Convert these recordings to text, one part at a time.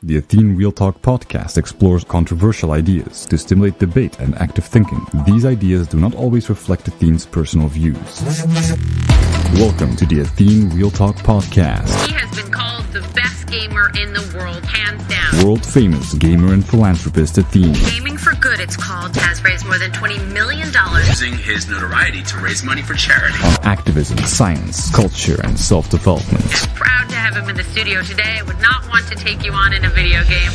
The Athene Real Talk podcast explores controversial ideas to stimulate debate and active thinking. These ideas do not always reflect Athene's personal views. Welcome to the Athene Real Talk podcast. He has been called the best gamer in the world, hands down. World-famous gamer and philanthropist Athene. Gaming for Good, it's called, has raised more than $20 million. Using his notoriety to raise money for charity. On activism, science, culture, and self-development. Proud to have him in the studio today. I would not want to take you on in a video game.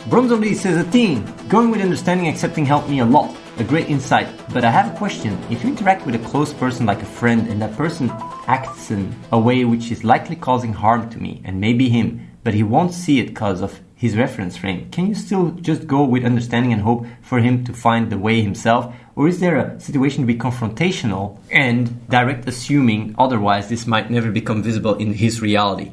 Bronzoli says, Athene, going with understanding accepting helped me a lot. A great insight. But I have a question. If you interact with a close person like a friend and that person acts in a way which is likely causing harm to me and maybe him, but he won't see it because of his reference frame, can you still just go with understanding and hope for him to find the way himself? Or is there a situation to be confrontational and direct assuming otherwise this might never become visible in his reality?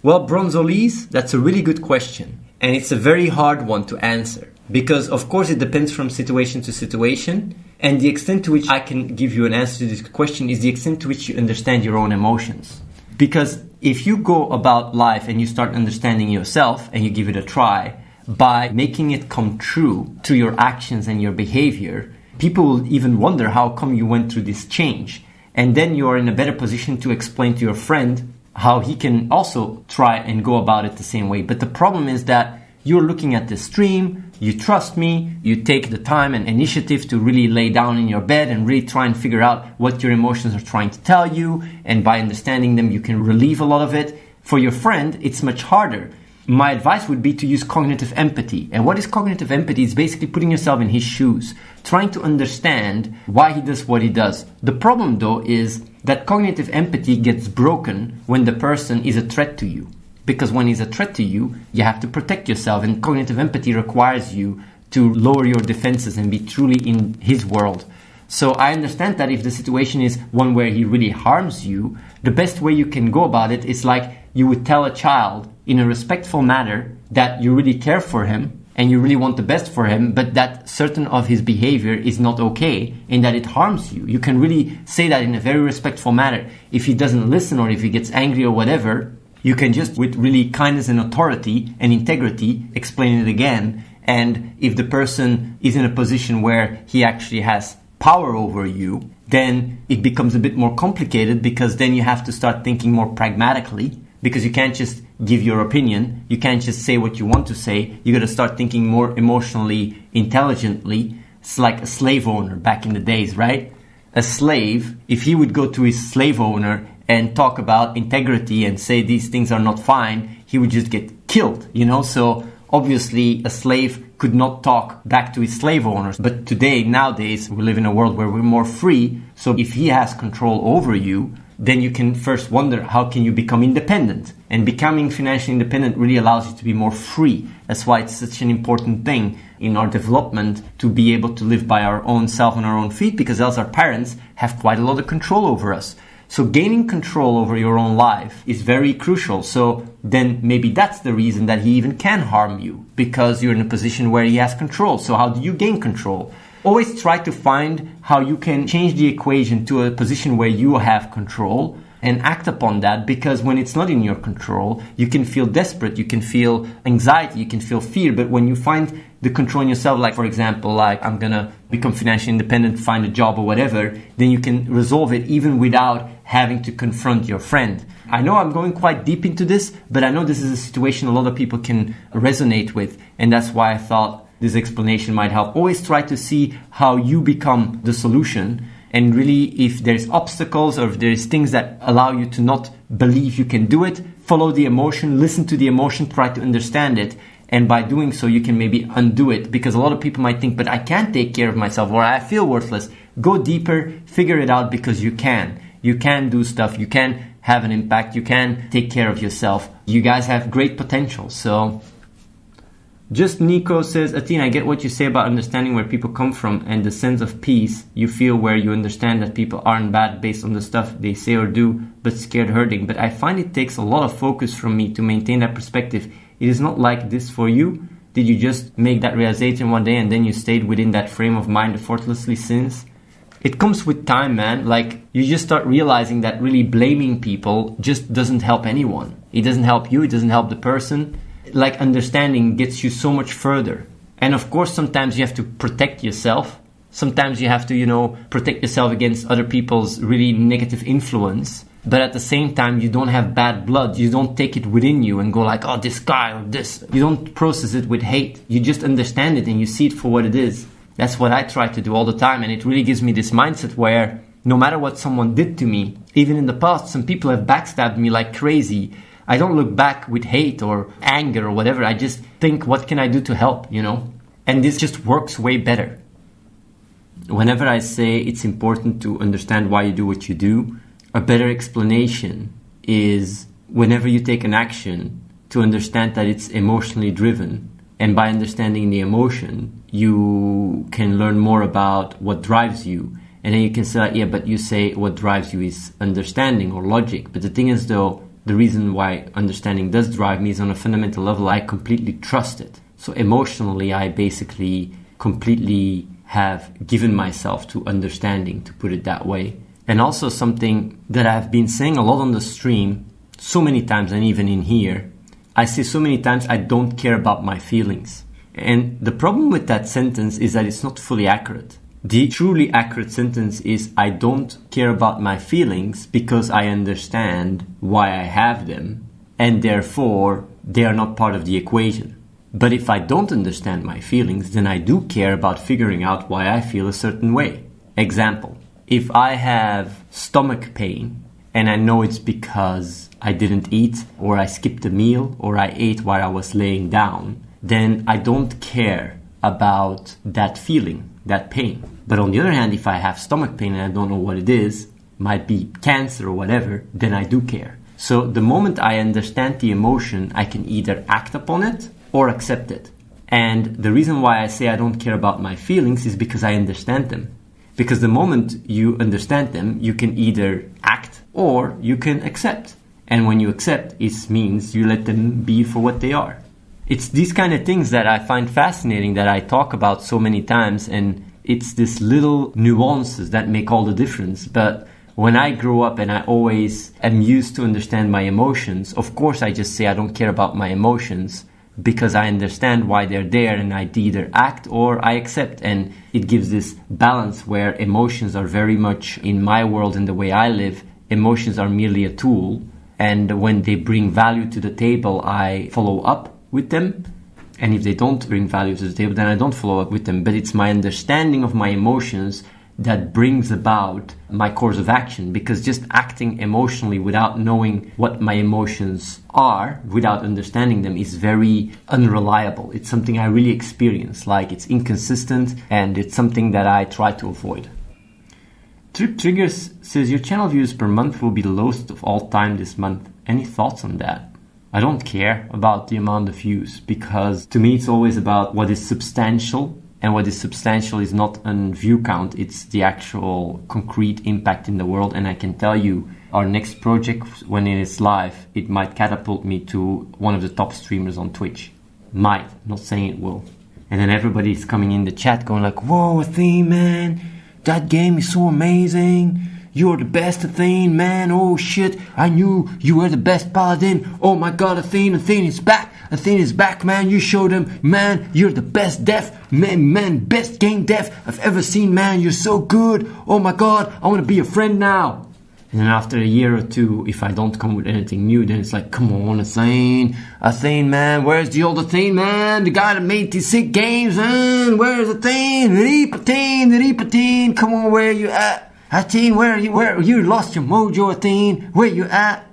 Well, Bronzolis, that's a really good question. And it's a very hard one to answer. Because, of course, it depends from situation to situation. And the extent to which I can give you an answer to this question is the extent to which you understand your own emotions. Because if you go about life and you start understanding yourself and you give it a try, by making it come true to your actions and your behavior, people will even wonder how come you went through this change. And then you are in a better position to explain to your friend how he can also try and go about it the same way. But the problem is that you're looking at the stream, you trust me, you take the time and initiative to really lay down in your bed and really try and figure out what your emotions are trying to tell you. And by understanding them, you can relieve a lot of it. For your friend, it's much harder. My advice would be to use cognitive empathy. And what is cognitive empathy? It's basically putting yourself in his shoes, trying to understand why he does what he does. The problem, though, is that cognitive empathy gets broken when the person is a threat to you. Because when he's a threat to you, you have to protect yourself. And cognitive empathy requires you to lower your defenses and be truly in his world. So I understand that if the situation is one where he really harms you, the best way you can go about it is like you would tell a child in a respectful manner that you really care for him and you really want the best for him, but that certain of his behavior is not okay and that it harms you. You can really say that in a very respectful manner. If he doesn't listen or if he gets angry or whatever, you can just, with really kindness and authority and integrity, explain it again. And if the person is in a position where he actually has power over you, then it becomes a bit more complicated because then you have to start thinking more pragmatically because you can't just give your opinion. You can't just say what you want to say. You got to start thinking more emotionally, intelligently. It's like a slave owner back in the days, right? A slave, if he would go to his slave owner and talk about integrity and say these things are not fine, he would just get killed, So obviously a slave could not talk back to his slave owners. But nowadays, we live in a world where we're more free. So if he has control over you, then you can first wonder, how can you become independent? And becoming financially independent really allows you to be more free. That's why it's such an important thing in our development to be able to live by our own self on our own feet, because else our parents have quite a lot of control over us. So gaining control over your own life is very crucial. So then maybe that's the reason that he even can harm you, because you're in a position where he has control. So how do you gain control? Always try to find how you can change the equation to a position where you have control and act upon that, because when it's not in your control, you can feel desperate, you can feel anxiety, you can feel fear. But when you find the control in yourself, like for example, like I'm gonna become financially independent, find a job or whatever, then you can resolve it even without having to confront your friend. I know I'm going quite deep into this, but I know this is a situation a lot of people can resonate with, and that's why I thought this explanation might help. Always try to see how you become the solution. And really, if there's obstacles or if there's things that allow you to not believe you can do it, follow the emotion, listen to the emotion, try to understand it. And by doing so, you can maybe undo it. Because a lot of people might think, but I can't take care of myself, or I feel worthless. Go deeper, figure it out, because you can. You can do stuff. You can have an impact. You can take care of yourself. You guys have great potential. So Just Nico says, Athene, I get what you say about understanding where people come from and the sense of peace you feel where you understand that people aren't bad based on the stuff they say or do, but scared hurting. But I find it takes a lot of focus from me to maintain that perspective. It is not like this for you. Did you just make that realization one day and then you stayed within that frame of mind effortlessly since? It comes with time, man. Like, you just start realizing that really blaming people just doesn't help anyone. It doesn't help you, it doesn't help the person. Like, understanding gets you so much further. And of course, sometimes you have to protect yourself. Sometimes you have to, protect yourself against other people's really negative influence. But at the same time, you don't have bad blood. You don't take it within you and go like, oh, this guy or this. You don't process it with hate. You just understand it and you see it for what it is. That's what I try to do all the time. And it really gives me this mindset where no matter what someone did to me, even in the past, some people have backstabbed me like crazy. I don't look back with hate or anger or whatever. I just think, what can I do to help, And this just works way better. Whenever I say it's important to understand why you do what you do, a better explanation is whenever you take an action to understand that it's emotionally driven. And by understanding the emotion, you can learn more about what drives you. And then you can say, yeah, but you say what drives you is understanding or logic. But the thing is, though, the reason why understanding does drive me is on a fundamental level, I completely trust it. So emotionally, I basically completely have given myself to understanding, to put it that way. And also something that I've been saying a lot on the stream, so many times, and even in here, I say so many times, I don't care about my feelings. And the problem with that sentence is that it's not fully accurate. The truly accurate sentence is, I don't care about my feelings because I understand why I have them, and therefore they are not part of the equation. But if I don't understand my feelings, then I do care about figuring out why I feel a certain way. Example. If I have stomach pain and I know it's because I didn't eat or I skipped a meal or I ate while I was laying down, then I don't care about that feeling, that pain. But on the other hand, if I have stomach pain and I don't know what it is, might be cancer or whatever, then I do care. So the moment I understand the emotion, I can either act upon it or accept it. And the reason why I say I don't care about my feelings is because I understand them. Because the moment you understand them, you can either act or you can accept. And when you accept, it means you let them be for what they are. It's these kind of things that I find fascinating, that I talk about so many times, and it's these little nuances that make all the difference. But when I grow up and I always am used to understand my emotions, of course I just say I don't care about my emotions, because I understand why they're there and I either act or I accept. And it gives this balance where emotions are very much, in my world and the way I live, emotions are merely a tool. And when they bring value to the table, I follow up with them. And if they don't bring value to the table, then I don't follow up with them. But it's my understanding of my emotions that brings about my course of action, because just acting emotionally without knowing what my emotions are, without understanding them, is very unreliable. It's something I really experience, like it's inconsistent, and it's something that I try to avoid. Trip Triggers says, your channel views per month will be the lowest of all time this month. Any thoughts on that? I don't care about the amount of views, because to me it's always about what is substantial. And what is substantial is not a view count, it's the actual concrete impact in the world. And I can tell you, our next project, when it is live, it might catapult me to one of the top streamers on Twitch. Might, not saying it will. And then everybody's coming in the chat going like, whoa, Athene, man, that game is so amazing. You're the best, Athene, man. Oh shit, I knew you were the best paladin. Oh my god, Athene is back. Athene is back, man. You showed him, man. You're the best dev, man, best game dev I've ever seen, man. You're so good. Oh my god, I want to be your friend now. And then after a year or two, if I don't come with anything new, then it's like, come on, Athene, man. Where's the old Athene, man? The guy that made these sick games, man. Where's Athene? Athene. Come on, where you at? Athene, where you lost your mojo, Athene? Where you at?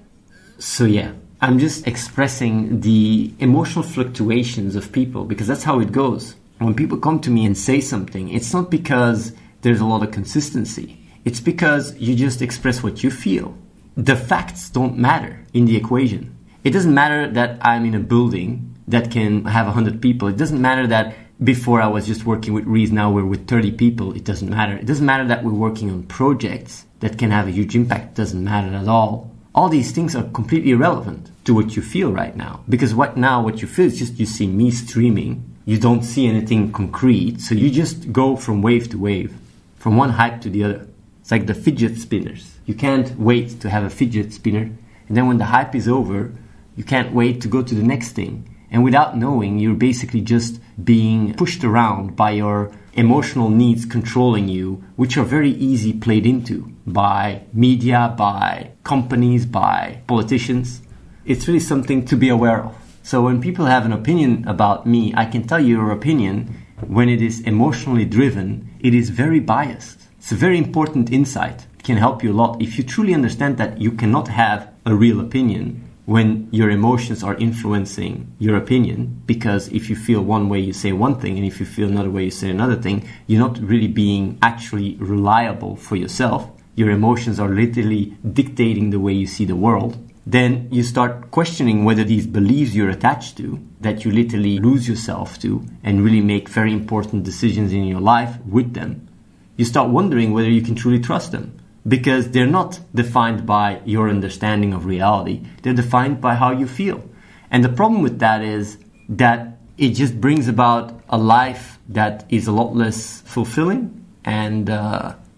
So yeah, I'm just expressing the emotional fluctuations of people, because that's how it goes. When people come to me and say something, it's not because there's a lot of consistency. It's because you just express what you feel. The facts don't matter in the equation. It doesn't matter that I'm in a building that can have 100 people. It doesn't matter that before I was just working with Reese, now we're with 30 people. It doesn't matter. It doesn't matter that we're working on projects that can have a huge impact. It doesn't matter at all. All these things are completely irrelevant to what you feel right now. Because what you feel is just you see me streaming. You don't see anything concrete. So you just go from wave to wave. from one hype to the other. It's like the fidget spinners. You can't wait to have a fidget spinner. And then when the hype is over, you can't wait to go to the next thing. And without knowing, you're basically just being pushed around by your emotional needs controlling you, which are very easy played into by media, by companies, by politicians. It's really something to be aware of. So when people have an opinion about me, I can tell you your opinion, when it is emotionally driven, it is very biased. It's a very important insight. It can help you a lot. If you truly understand that you cannot have a real opinion when your emotions are influencing your opinion, because if you feel one way, you say one thing, and if you feel another way, you say another thing, you're not really being actually reliable for yourself. Your emotions are literally dictating the way you see the world. Then you start questioning whether these beliefs you're attached to, that you literally lose yourself to, and really make very important decisions in your life with them, you start wondering whether you can truly trust them. Because they're not defined by your understanding of reality. They're defined by how you feel. And the problem with that is that it just brings about a life that is a lot less fulfilling and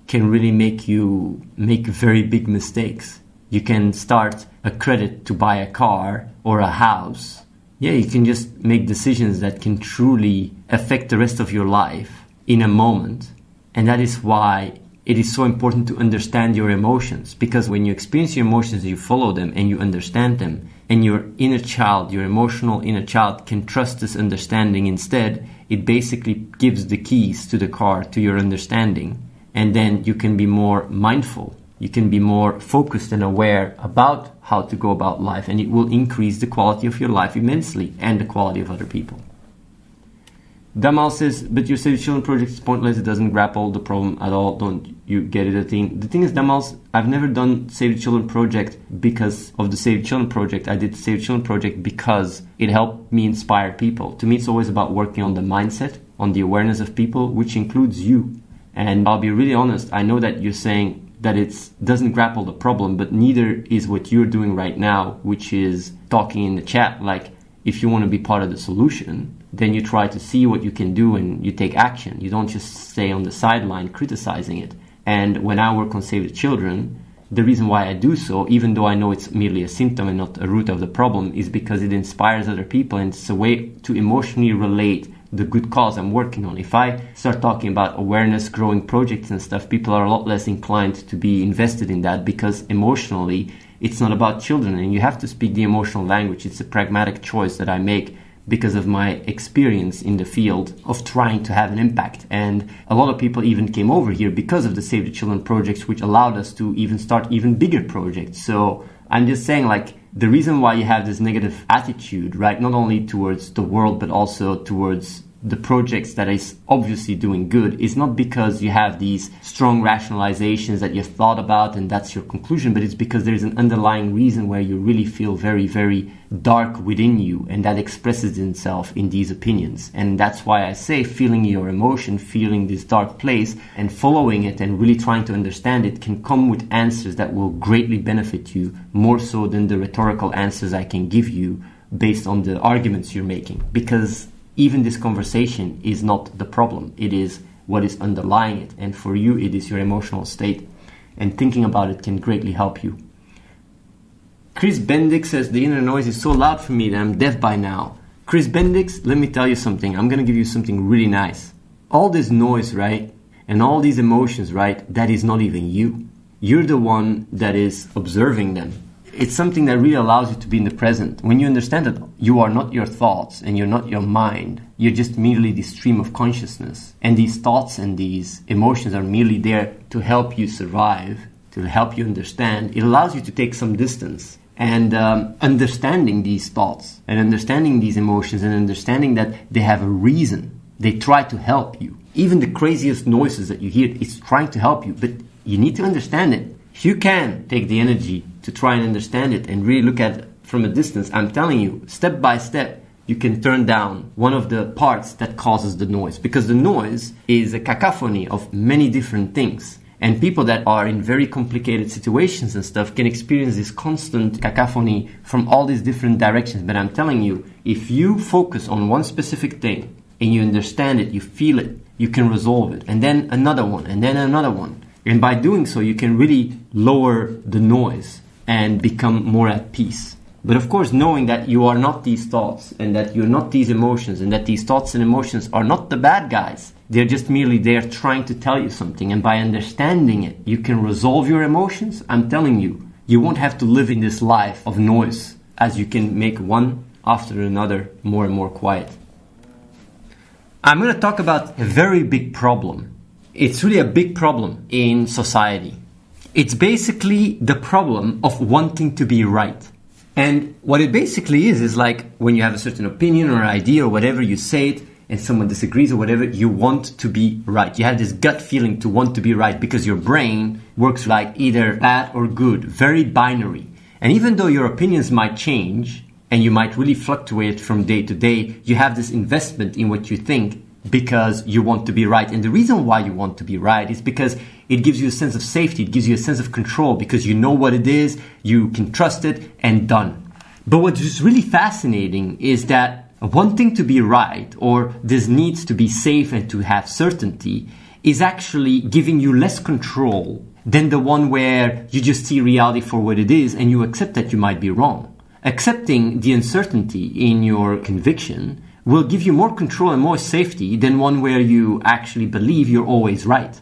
can really make you make very big mistakes. You can start a credit to buy a car or a house. Yeah, you can just make decisions that can truly affect the rest of your life in a moment. And that is why it is so important to understand your emotions, because when you experience your emotions, you follow them and you understand them, and your inner child, your emotional inner child, can trust this understanding instead. It basically gives the keys to the car to your understanding, and then you can be more mindful. You can be more focused and aware about how to go about life, and it will increase the quality of your life immensely and the quality of other people. Damal says, but your Save the Children project is pointless. It doesn't grapple the problem at all. Don't you get it? The thing is, Damal, I've never done Save the Children project because of the Save the Children project. I did Save the Children project because it helped me inspire people. To me, it's always about working on the mindset, on the awareness of people, which includes you. And I'll be really honest. I know that you're saying that it doesn't grapple the problem, but neither is what you're doing right now, which is talking in the chat. Like, if you want to be part of the solution, then you try to see what you can do and you take action. You don't just stay on the sideline criticizing it. And when I work on Save the Children, the reason why I do so, even though I know it's merely a symptom and not a root of the problem, is because it inspires other people and it's a way to emotionally relate the good cause I'm working on. If I start talking about awareness growing projects and stuff, people are a lot less inclined to be invested in that, because emotionally it's not about children and you have to speak the emotional language. It's a pragmatic choice that I make because of my experience in the field of trying to have an impact. And a lot of people even came over here because of the Save the Children projects, which allowed us to even start even bigger projects. So I'm just saying, like, the reason why you have this negative attitude, right, not only towards the world, but also towards the projects that is obviously doing good, is not because you have these strong rationalizations that you've thought about and that's your conclusion, but it's because there's an underlying reason where you really feel very, very dark within you, and that expresses itself in these opinions. And that's why I say feeling your emotion, feeling this dark place and following it and really trying to understand it can come with answers that will greatly benefit you, more so than the rhetorical answers I can give you based on the arguments you're making. Because even this conversation is not the problem. It is what is underlying it. And for you, it is your emotional state. And thinking about it can greatly help you. Chris Bendix says, the inner noise is so loud for me that I'm deaf by now. Chris Bendix, let me tell you something. I'm going to give you something really nice. All this noise, right? And all these emotions, right? That is not even you. You're the one that is observing them. It's something that really allows you to be in the present. When you understand that you are not your thoughts and you're not your mind, you're just merely the stream of consciousness. And these thoughts and these emotions are merely there to help you survive, to help you understand. It allows you to take some distance. And understanding these thoughts and understanding these emotions and understanding that they have a reason. They try to help you. Even the craziest noises that you hear, it's trying to help you. But you need to understand it. If you can take the energy to try and understand it and really look at it from a distance, I'm telling you, step by step, you can turn down one of the parts that causes the noise. Because the noise is a cacophony of many different things. And people that are in very complicated situations and stuff can experience this constant cacophony from all these different directions. But I'm telling you, if you focus on one specific thing and you understand it, you feel it, you can resolve it. And then another one, and then another one. And by doing so, you can really lower the noise and become more at peace. But of course, knowing that you are not these thoughts and that you're not these emotions and that these thoughts and emotions are not the bad guys. They're just merely there trying to tell you something. And by understanding it, you can resolve your emotions. I'm telling you, you won't have to live in this life of noise as you can make one after another more and more quiet. I'm going to talk about a very big problem. It's really a big problem in society. It's basically the problem of wanting to be right. And what it basically is like when you have a certain opinion or idea or whatever, you say it and someone disagrees or whatever, you want to be right. You have this gut feeling to want to be right because your brain works like either bad or good, very binary. And even though your opinions might change and you might really fluctuate from day to day, you have this investment in what you think because you want to be right. And the reason why you want to be right is because it gives you a sense of safety. It gives you a sense of control because you know what it is, you can trust it, and done. But what's really fascinating is that wanting to be right, or this needs to be safe and to have certainty, is actually giving you less control than the one where you just see reality for what it is and you accept that you might be wrong. Accepting the uncertainty in your conviction will give you more control and more safety than one where you actually believe you're always right.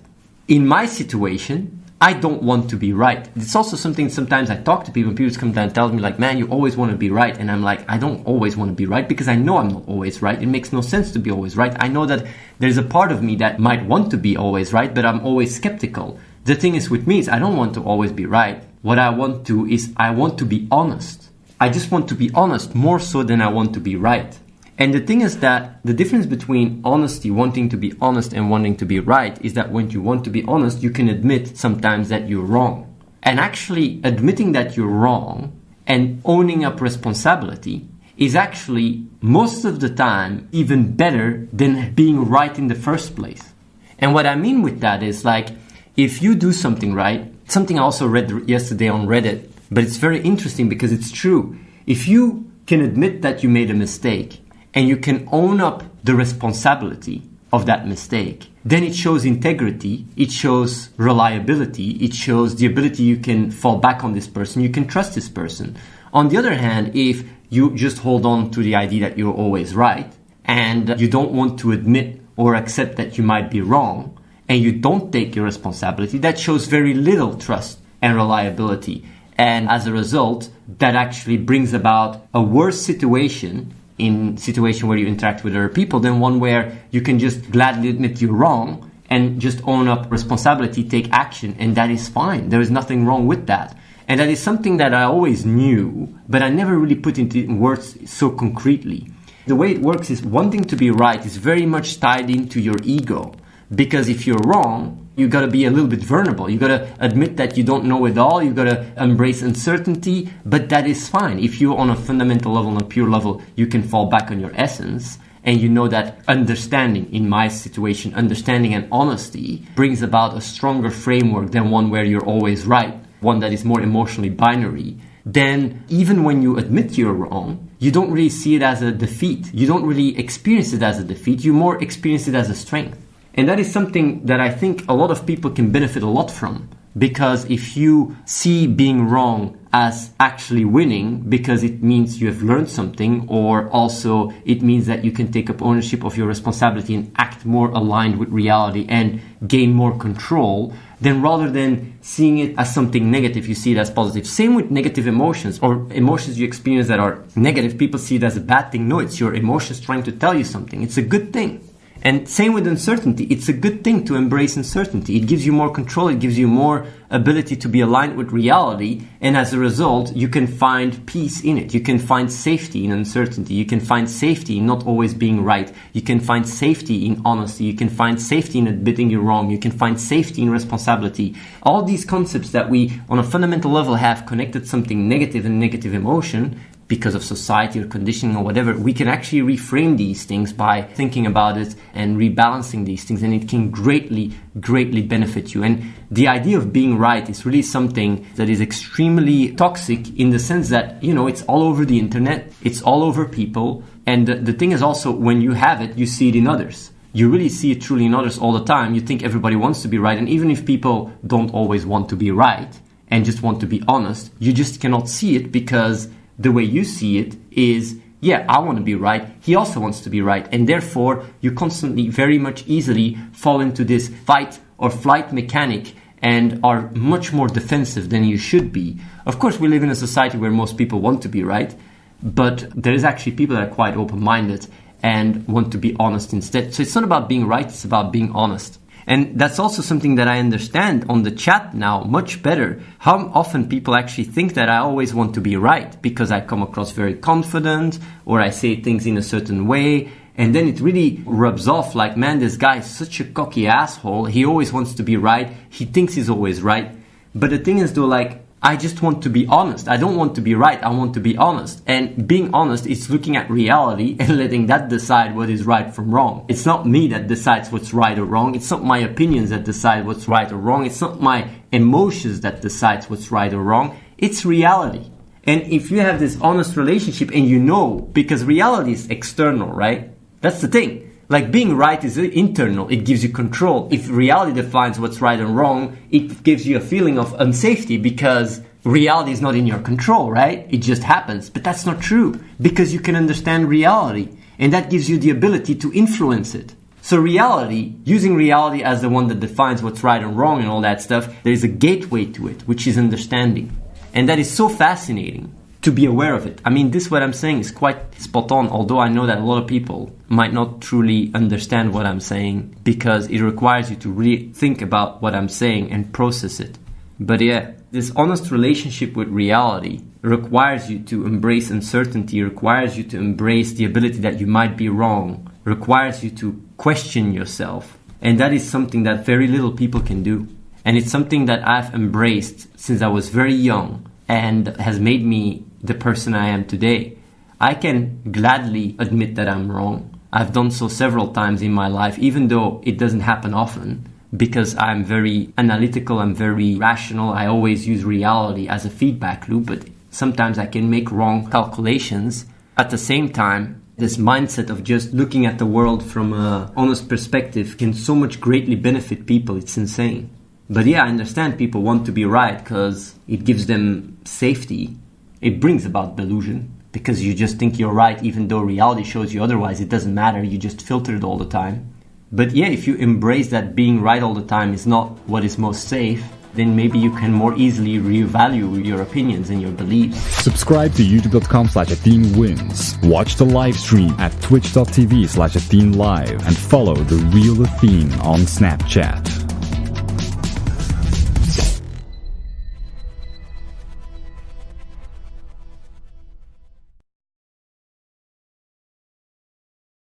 In my situation, I don't want to be right. It's also something sometimes I talk to people come down and tell me like, man, you always want to be right. And I'm like, I don't always want to be right because I know I'm not always right. It makes no sense to be always right. I know that there's a part of me that might want to be always right, but I'm always skeptical. The thing is with me is I don't want to always be right. What I want to is I want to be honest. I just want to be honest more so than I want to be right. And the thing is that the difference between honesty, wanting to be honest, and wanting to be right is that when you want to be honest, you can admit sometimes that you're wrong. And actually admitting that you're wrong and owning up responsibility is actually most of the time even better than being right in the first place. And what I mean with that is like, if you do something right, something I also read yesterday on Reddit, but it's very interesting because it's true. If you can admit that you made a mistake, and you can own up the responsibility of that mistake, then it shows integrity, it shows reliability, it shows the ability you can fall back on this person, you can trust this person. On the other hand, if you just hold on to the idea that you're always right, and you don't want to admit or accept that you might be wrong, and you don't take your responsibility, that shows very little trust and reliability. And as a result, that actually brings about a worse situation in situation where you interact with other people than one where you can just gladly admit you're wrong and just own up responsibility, take action, and that is fine. There is nothing wrong with that. And that is something that I always knew, but I never really put into words so concretely. The way it works is wanting to be right is very much tied into your ego. Because if you're wrong, you got to be a little bit vulnerable. You got to admit that you don't know it all. You got to embrace uncertainty, but that is fine. If you on a fundamental level, on a pure level, you can fall back on your essence and you know that understanding, in my situation, understanding and honesty brings about a stronger framework than one where you're always right, one that is more emotionally binary. Then even when you admit you're wrong, you don't really see it as a defeat. You don't really experience it as a defeat. You more experience it as a strength. And that is something that I think a lot of people can benefit a lot from. Because if you see being wrong as actually winning because it means you have learned something, or also it means that you can take up ownership of your responsibility and act more aligned with reality and gain more control, then rather than seeing it as something negative, you see it as positive. Same with negative emotions or emotions you experience that are negative. People see it as a bad thing. No, it's your emotions trying to tell you something. It's a good thing. And same with uncertainty. It's a good thing to embrace uncertainty. It gives you more control. It gives you more ability to be aligned with reality. And as a result, you can find peace in it. You can find safety in uncertainty. You can find safety in not always being right. You can find safety in honesty. You can find safety in admitting you're wrong. You can find safety in responsibility. All these concepts that we, on a fundamental level, have connected something negative and negative emotion, because of society or conditioning or whatever, we can actually reframe these things by thinking about it and rebalancing these things, and it can greatly benefit you. And the idea of being right is really something that is extremely toxic in the sense that, you know, it's all over the internet, it's all over people, and the thing is also, when you have it, you see it in others. You really see it truly in others all the time. You think everybody wants to be right, and even if people don't always want to be right and just want to be honest, you just cannot see it, because the way you see it is, yeah, I want to be right, he also wants to be right, and therefore you constantly very much easily fall into this fight or flight mechanic and are much more defensive than you should be. Of course, we live in a society where most people want to be right, but there is actually people that are quite open-minded and want to be honest instead. So it's not about being right, it's about being honest. And that's also something that I understand on the chat now much better, how often people actually think that I always want to be right because I come across very confident or I say things in a certain way, and then it really rubs off like, man, this guy is such a cocky asshole, he always wants to be right, he thinks he's always right. But the thing is though, like, I just want to be honest. I don't want to be right. I want to be honest. And being honest is looking at reality and letting that decide what is right from wrong. It's not me that decides what's right or wrong. It's not my opinions that decide what's right or wrong. It's not my emotions that decides what's right or wrong. It's reality. And if you have this honest relationship and you know, because reality is external, right? That's the thing. Like, being right is internal. It gives you control. If reality defines what's right and wrong, it gives you a feeling of unsafety because reality is not in your control, right? It just happens. But that's not true, because you can understand reality, and that gives you the ability to influence it. So reality, using reality as the one that defines what's right and wrong and all that stuff, there is a gateway to it, which is understanding. And that is so fascinating to be aware of it. I mean, this, what I'm saying, is quite spot on, although I know that a lot of people might not truly understand what I'm saying, because it requires you to really think about what I'm saying and process it. But yeah, this honest relationship with reality requires you to embrace uncertainty, requires you to embrace the ability that you might be wrong, requires you to question yourself. And that is something that very little people can do. And it's something that I've embraced since I was very young and has made me the person I am today. I can gladly admit that I'm wrong. I've done so several times in my life, even though it doesn't happen often, because I'm very analytical, I'm very rational. I always use reality as a feedback loop, but sometimes I can make wrong calculations. At the same time, this mindset of just looking at the world from an honest perspective can so much greatly benefit people. It's insane. But yeah, I understand people want to be right because it gives them safety. It brings about delusion because you just think you're right, even though reality shows you otherwise. It doesn't matter. You just filter it all the time. But yeah, if you embrace that being right all the time is not what is most safe, then maybe you can more easily reevaluate your opinions and your beliefs. Subscribe to youtube.com/AtheneWins. Watch the live stream at twitch.tv/AtheneLive and follow The Real Athene on Snapchat.